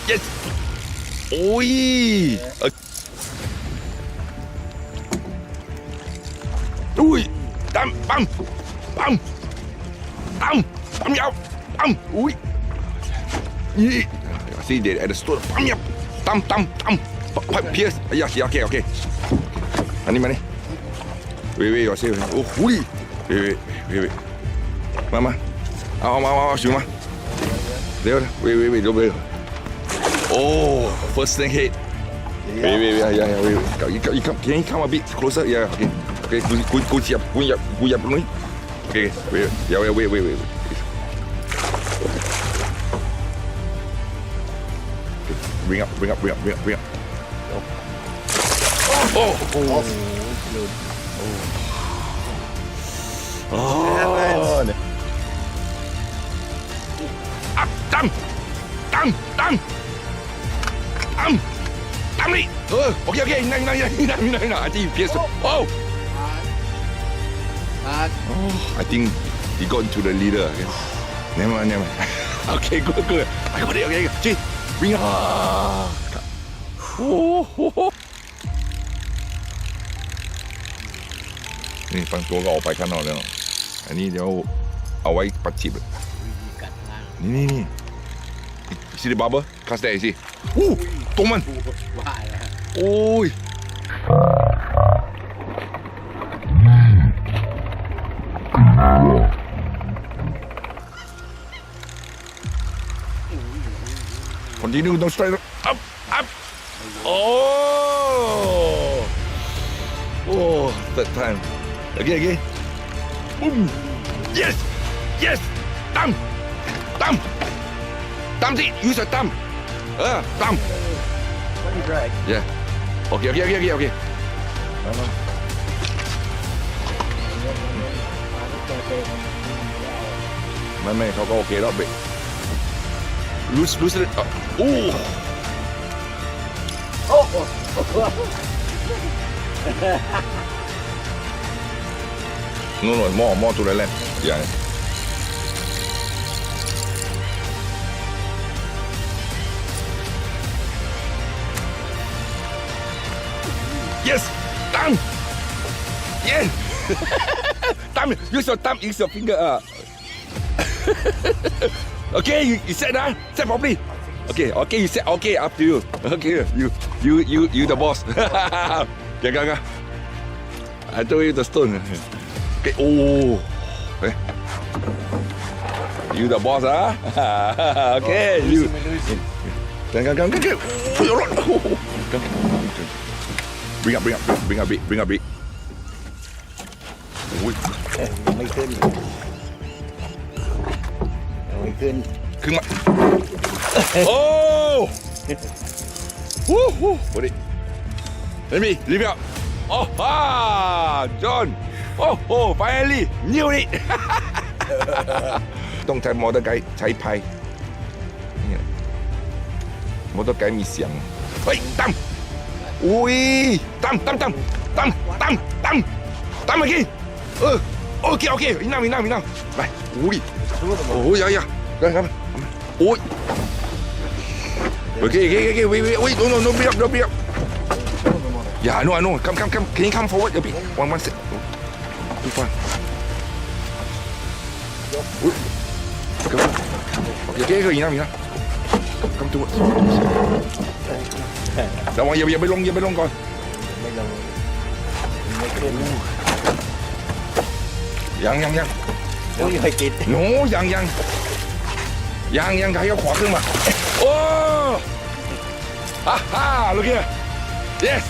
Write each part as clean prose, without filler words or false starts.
yes โอ้ยอุ้ยตั้มปั๊มปั๊มตั้มปั๊มยาวตั้มอุ้ยนี่see they at the store ปั๊มยาวตั้มตั้มตั้มเพียสอย่าโอเคโอเคอันนี้มานี่เว้ยอย่าเสียโอ้โหเว้ยมาเอาชิวมาเร็วเว้ยเร็วโอ้ first snakehead wait you come can you come a bit closer yeah okay กูเหยียบตรงนี้โอเคwait bring up oh upตั้มนี่โอเคนั่งจีเพียสโอ้ I think he got into the leader okay never okay good okayจีbring up นี่ฟังตัวก็ออกไปข้างนอกแล้วอันนี้เดี๋ยวเอาไว้ปัดจิบนี่see the barber cast that see ตรงมันโอ้ยคนที่นู่นต้อง straight up oh third time again boom yesตั้มสิ use a ตั้มyeah okay ไม่เขาก็โอเคแล้วเบรกรู้สึกโอ้นู่นหม้อตัวแรกอย่างyes ตั้ม yes ตั้ม use your thumb use your finger okay you set set properly okay you set okay up to you okay you the boss กัน I told you the stone okay oh you the boss okay you กัน bring up big โอ้ยไม่ขึ้นขึ้นมาโอ้what it let me leave out oh John oh finally knew it ต้องใช้มอเตอร์ไกด์ใช้พายมอเตอร์ไกด์มีเสียงเฮ้ยตั้มอุ้ยตั้มเมื่อกี้โอเคอีนั่งไปอุ้ยอย่าได้ครับโอ้ยโอเคอุ้ย no be up yeah I know come can you come forward a bit one sec too far อุ้ยโอเคอีนั่งcome to ระวังอย่าไปลงก่อนไม่ขึ้นยังโอ้ยไม่ติดหนูยังใครก็ขวาขึ้นมาโอ้ฮ่า look here yes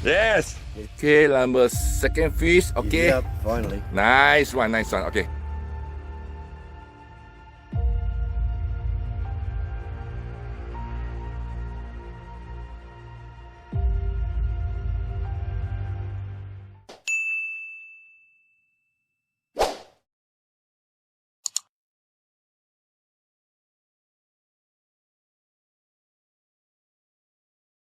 yes okay number second fish okay finally nice one okay